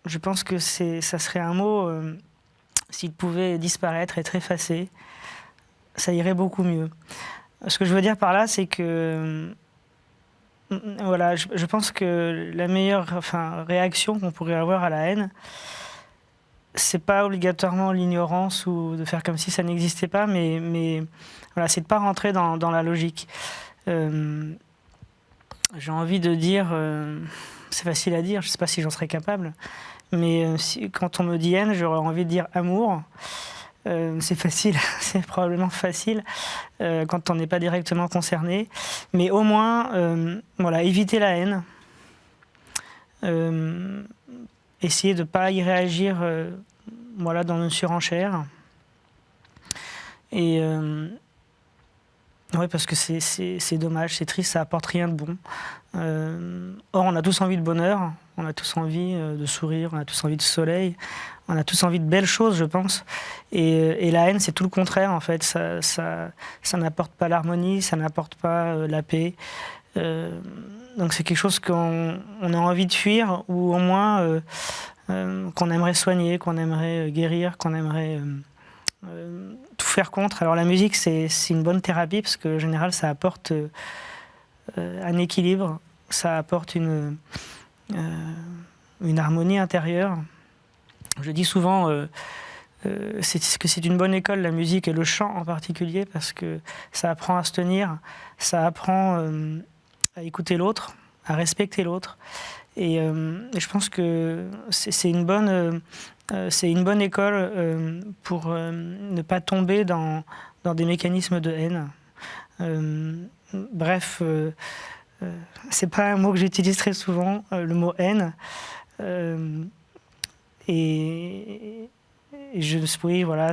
je pense que ça serait un mot, s'il pouvait disparaître, être effacé, ça irait beaucoup mieux. Ce que je veux dire par là, c'est que voilà, je pense que la meilleure réaction qu'on pourrait avoir à la haine, c'est pas obligatoirement l'ignorance ou de faire comme si ça n'existait pas, mais voilà, c'est de pas rentrer dans la logique. J'ai envie de dire, c'est facile à dire, je sais pas si j'en serais capable, mais quand on me dit haine, j'aurais envie de dire amour. C'est facile, c'est probablement facile quand on n'est pas directement concerné, mais au moins, voilà, éviter la haine, essayer de ne pas y réagir voilà, dans une surenchère. Et ouais, parce que c'est dommage, c'est triste, ça apporte rien de bon. Or, on a tous envie de bonheur, on a tous envie de sourire, on a tous envie de soleil, on a tous envie de belles choses, je pense. Et la haine, c'est tout le contraire, en fait. Ça n'apporte pas l'harmonie, ça n'apporte pas la paix. Donc c'est quelque chose qu'on a envie de fuir, ou au moins qu'on aimerait soigner, qu'on aimerait guérir, qu'on aimerait tout faire contre. Alors la musique, c'est une bonne thérapie, parce qu'en général, ça apporte un équilibre, ça apporte une harmonie intérieure. Je dis souvent que c'est une bonne école, la musique, et le chant en particulier, parce que ça apprend à se tenir, ça apprend écouter l'autre, à respecter l'autre. Et je pense que c'est une bonne école pour ne pas tomber dans des mécanismes de haine. Bref, c'est pas un mot que j'utilise très souvent, le mot haine. Oui, voilà,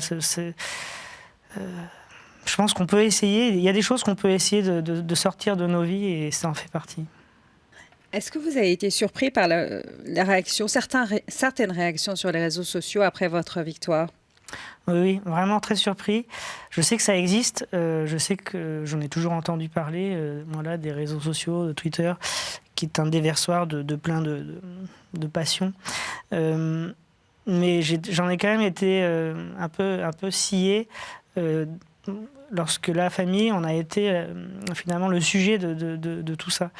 je pense qu'on peut essayer. Il y a des choses qu'on peut essayer de sortir de nos vies et ça en fait partie. Est-ce que vous avez été surpris par la réaction, certaines réactions sur les réseaux sociaux après votre victoire? Oui, vraiment très surpris. Je sais que ça existe. Je sais que j'en ai toujours entendu parler, voilà, des réseaux sociaux, de Twitter, qui est un déversoir de plein de passions. Mais j'en ai quand même été un peu scié lorsque la famille, on a été finalement le sujet de tout ça.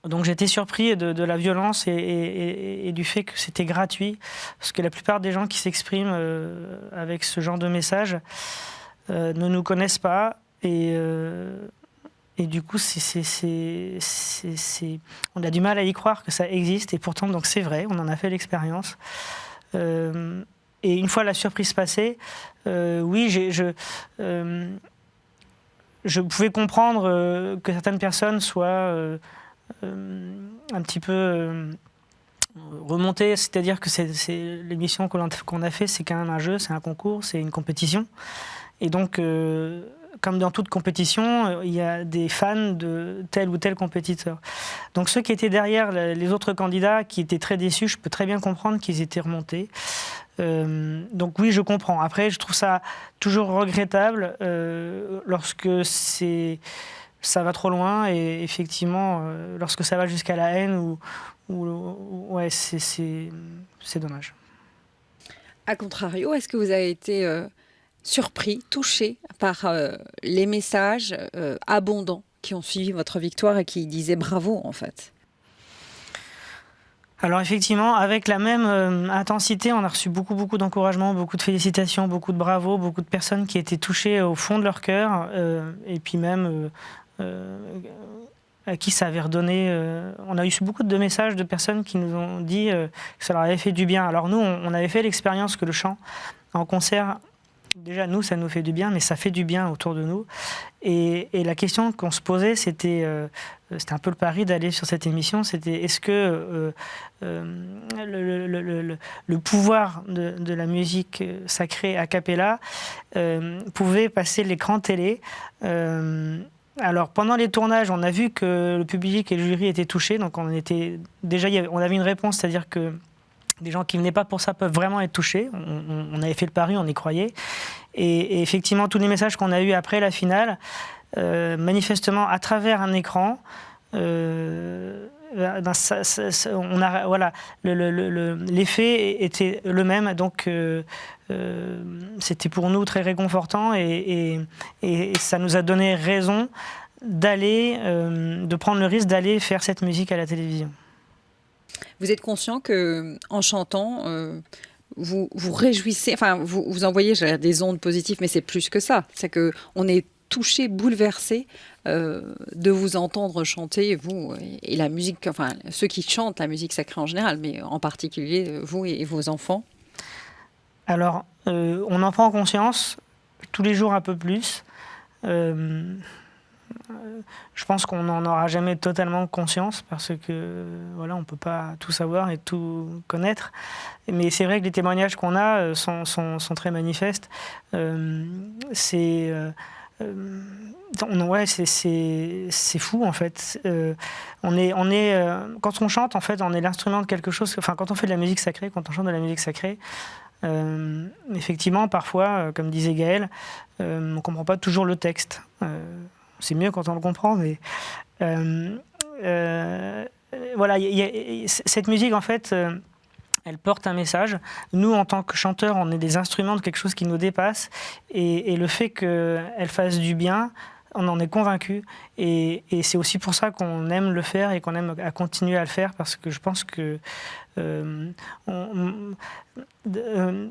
Donc j'étais surpris de la violence et du fait que c'était gratuit, parce que la plupart des gens qui s'expriment avec ce genre de message ne nous connaissent pas et du coup on a du mal à y croire que ça existe et pourtant donc c'est vrai, on en a fait l'expérience. Et une fois la surprise passée, oui, je pouvais comprendre que certaines personnes soient un petit peu remontées, c'est-à-dire que c'est l'émission qu'on a fait, c'est quand même un jeu, c'est un concours, c'est une compétition. Et donc, comme dans toute compétition, il y a des fans de tel ou tel compétiteur. Donc ceux qui étaient derrière les autres candidats, qui étaient très déçus, je peux très bien comprendre qu'ils étaient remontés. Donc oui, je comprends. Après, je trouve ça toujours regrettable lorsque ça va trop loin et effectivement, lorsque ça va jusqu'à la haine, ouais, c'est dommage. A contrario, est-ce que vous avez été surpris, touché par les messages abondants qui ont suivi votre victoire et qui disaient bravo en fait? Alors effectivement, avec la même intensité, on a reçu beaucoup d'encouragements, beaucoup de félicitations, beaucoup de bravos, beaucoup de personnes qui étaient touchées au fond de leur cœur, et puis même à qui ça avait redonné. On a eu beaucoup de messages de personnes qui nous ont dit que ça leur avait fait du bien. Alors nous, on avait fait l'expérience que le chant en concert, déjà nous, ça nous fait du bien, mais ça fait du bien autour de nous. Et la question qu'on se posait, c'était un peu le pari d'aller sur cette émission, c'était est-ce que le pouvoir de la musique sacrée a cappella pouvait passer l'écran télé. Alors pendant les tournages, on a vu que le public et le jury étaient touchés, donc on avait une réponse, c'est-à-dire que des gens qui ne venaient pas pour ça peuvent vraiment être touchés. On avait fait le pari, on y croyait. Et effectivement, tous les messages qu'on a eus après la finale, manifestement, à travers un écran, l'effet était le même. Donc, c'était pour nous très réconfortant et ça nous a donné raison de prendre le risque d'aller faire cette musique à la télévision. Vous êtes conscient qu'en chantant, vous réjouissez, enfin vous envoyez des ondes positives, mais c'est plus que ça. C'est qu'on est touché, bouleversé de vous entendre chanter, vous et la musique, enfin ceux qui chantent la musique sacrée en général, mais en particulier vous et vos enfants. Alors, on en prend conscience tous les jours un peu plus. Je pense qu'on n'en aura jamais totalement conscience parce que voilà, on ne peut pas tout savoir et tout connaître. Mais c'est vrai que les témoignages qu'on a sont très manifestes. C'est fou en fait. Quand on chante, en fait, on est l'instrument de quelque chose. Enfin, quand on fait de la musique sacrée, quand on chante de la musique sacrée, effectivement, parfois, comme disait Gaël, on ne comprend pas toujours le texte. C'est mieux quand on le comprend, mais voilà, cette musique, en fait, elle porte un message. Nous, en tant que chanteurs, on est des instruments de quelque chose qui nous dépasse, et le fait qu'elle fasse du bien, on en est convaincu. Et c'est aussi pour ça qu'on aime le faire et qu'on aime à continuer à le faire, parce que je pense que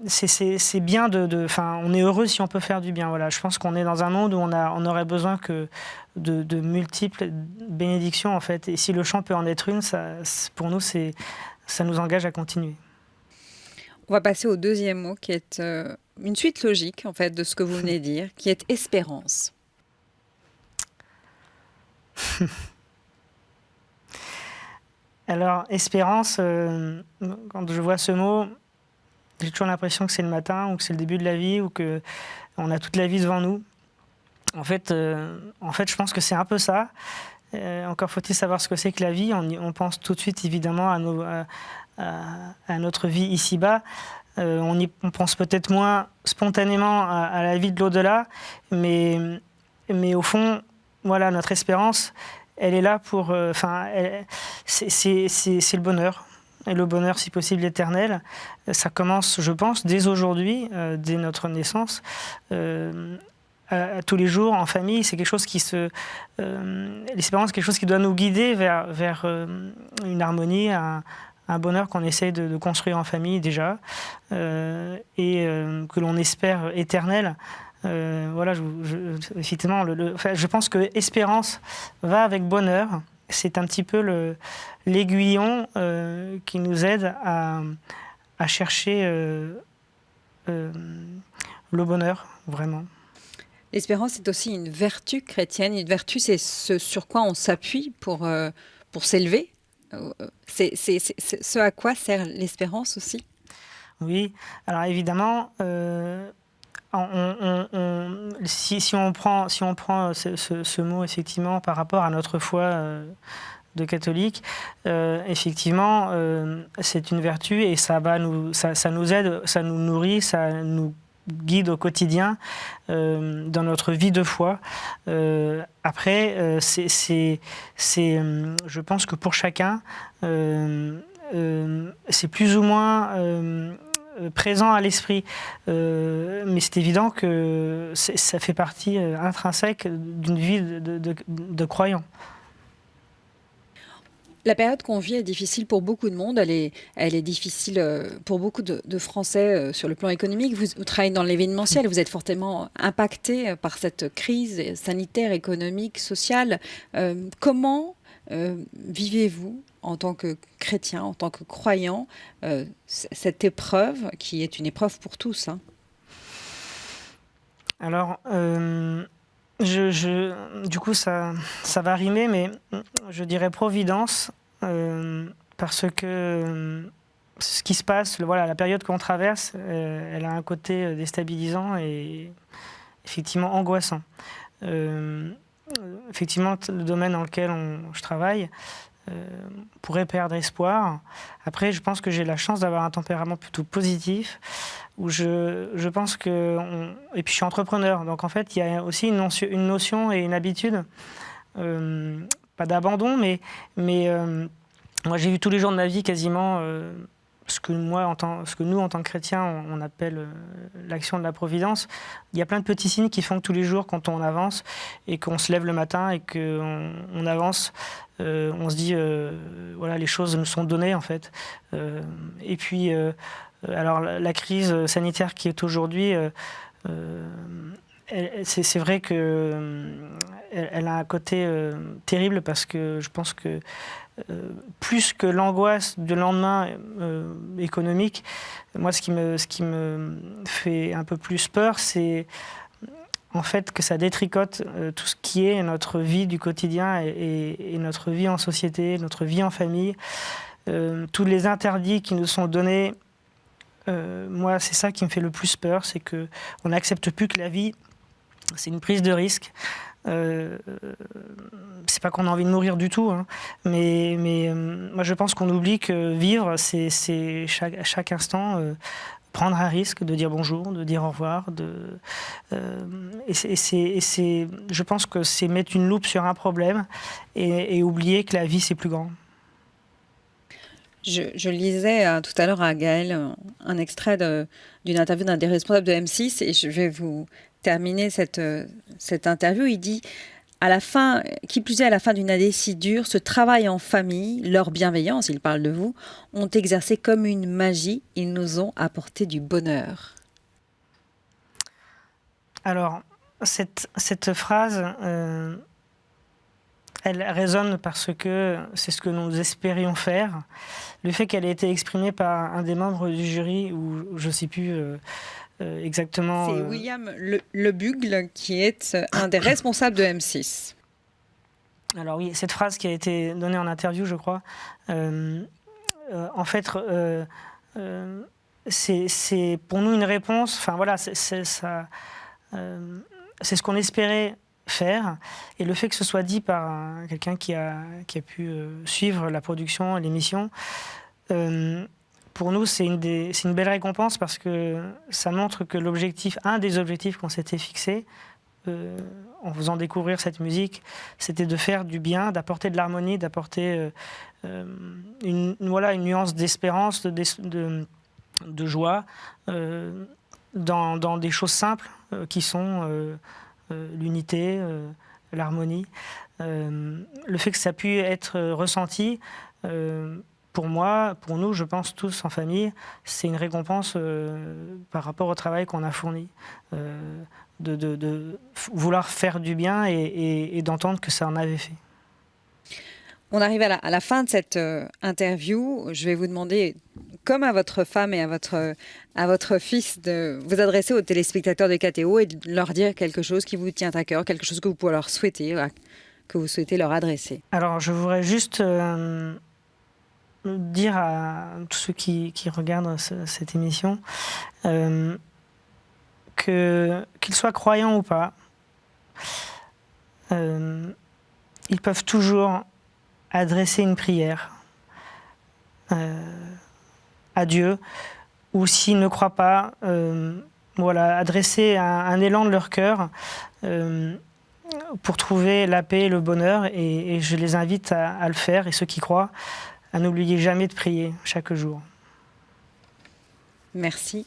c'est bien on est heureux si on peut faire du bien. Voilà. Je pense qu'on est dans un monde où on aurait besoin de multiples bénédictions, en fait. Et si le chant peut en être une, pour nous, ça nous engage à continuer. On va passer au deuxième mot, qui est une suite logique, en fait, de ce que vous venez de dire, qui est espérance. Alors, espérance, quand je vois ce mot, j'ai toujours l'impression que c'est le matin, ou que c'est le début de la vie, ou qu'on a toute la vie devant nous. En fait, je pense que c'est un peu ça. Encore faut-il savoir ce que c'est que la vie. On pense tout de suite, évidemment, à notre vie ici-bas. On pense peut-être moins spontanément à la vie de l'au-delà, mais au fond, voilà, notre espérance, elle est là pour... c'est le bonheur. Et le bonheur, si possible, éternel. Ça commence, je pense, dès aujourd'hui, dès notre naissance, tous les jours, en famille. C'est quelque chose l'espérance, quelque chose qui doit nous guider vers une harmonie, un bonheur qu'on essaye de construire en famille déjà, et que l'on espère éternel. Voilà, effectivement, je pense que espérance va avec bonheur. C'est un petit peu l'aiguillon qui nous aide à chercher le bonheur, vraiment. L'espérance est aussi une vertu chrétienne. Une vertu, c'est ce sur quoi on s'appuie pour s'élever. C'est ce à quoi sert l'espérance aussi. Oui, alors évidemment, si on prend ce mot effectivement par rapport à notre foi de catholique, effectivement, c'est une vertu et ça nous aide, ça nous nourrit, ça nous guide au quotidien dans notre vie de foi. Après, je pense que pour chacun, c'est plus ou moins présent à l'esprit. Mais c'est évident que ça fait partie intrinsèque d'une vie de croyant. La période qu'on vit est difficile pour beaucoup de monde. Elle est difficile pour beaucoup de Français sur le plan économique. Vous travaillez dans l'événementiel, vous êtes fortement impacté par cette crise sanitaire, économique, sociale. Comment vivez-vous en tant que chrétien, en tant que croyant, cette épreuve qui est une épreuve pour tous, hein? Alors, du coup, ça va rimer, mais je dirais providence, parce que ce qui se passe, la période qu'on traverse, elle a un côté déstabilisant et effectivement angoissant. Effectivement, le domaine dans lequel je travaille pourrait perdre espoir. Après, je pense que j'ai la chance d'avoir un tempérament plutôt positif, où je pense que... Et puis je suis entrepreneur, donc en fait, il y a aussi une notion et une habitude, pas d'abandon, mais moi j'ai vu tous les jours de ma vie quasiment ce que nous, en tant que chrétiens, on appelle l'action de la providence. Il y a plein de petits signes qui font que tous les jours, quand on avance et qu'on se lève le matin et qu'on avance, on se dit, voilà, les choses nous sont données en fait. Et puis, alors la crise sanitaire qui est aujourd'hui, c'est vrai qu'elle a un côté terrible, parce que je pense que plus que l'angoisse du lendemain économique, moi ce qui me fait un peu plus peur, c'est en fait que ça détricote tout ce qui est notre vie du quotidien et notre vie en société, notre vie en famille, tous les interdits qui nous sont donnés. Moi, c'est ça qui me fait le plus peur, c'est qu'on n'accepte plus que la vie, c'est une prise de risque. C'est pas qu'on a envie de mourir du tout, hein, mais moi je pense qu'on oublie que vivre, c'est chaque instant prendre un risque, de dire bonjour, de dire au revoir, je pense que c'est mettre une loupe sur un problème et oublier que la vie c'est plus grand. Je lisais tout à l'heure à Gaël un extrait d'une interview d'un des responsables de M6, et je vais vous terminer cette interview. Il dit à la fin, qui plus est à la fin d'une année si dure, ce travail en famille, leur bienveillance, ils parlent de vous, ont exercé comme une magie. Ils nous ont apporté du bonheur. Alors, cette phrase, elle résonne parce que c'est ce que nous espérions faire. Le fait qu'elle ait été exprimée par un des membres du jury, ou je ne sais plus exactement... C'est William Le Bugle qui est un des responsables de M6. Alors oui, cette phrase qui a été donnée en interview, je crois, en fait, c'est pour nous une réponse. Enfin voilà, c'est ce qu'on espérait faire, et le fait que ce soit dit par quelqu'un qui a pu suivre la production, l'émission, pour nous c'est une belle récompense parce que ça montre que un des objectifs qu'on s'était fixé en faisant découvrir cette musique, c'était de faire du bien, d'apporter de l'harmonie, d'apporter une nuance d'espérance, de joie dans des choses simples qui sont l'unité, l'harmonie. Le fait que ça pu être ressenti, pour moi, pour nous, je pense tous en famille, c'est une récompense par rapport au travail qu'on a fourni. De vouloir faire du bien et d'entendre que ça en avait fait. On arrive à la fin de cette interview. Je vais vous demander, comme à votre femme et à votre fils, de vous adresser aux téléspectateurs de KTO et de leur dire quelque chose qui vous tient à cœur, quelque chose que vous pouvez leur souhaiter, que vous souhaitez leur adresser. Alors, je voudrais juste dire à tous ceux qui regardent cette émission qu'ils soient croyants ou pas, ils peuvent toujours adresser une prière à Dieu, ou s'ils ne croient pas, adresser un élan de leur cœur pour trouver la paix et le bonheur, et je les invite à le faire, et ceux qui croient, à n'oublier jamais de prier chaque jour. Merci.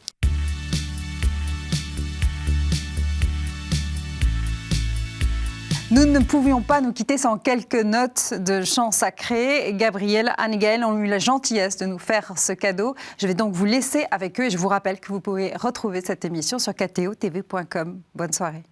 Nous ne pouvions pas nous quitter sans quelques notes de chants sacrés. Gabriel, Anne-Gaëlle ont eu la gentillesse de nous faire ce cadeau. Je vais donc vous laisser avec eux et je vous rappelle que vous pouvez retrouver cette émission sur ktotv.com. Bonne soirée.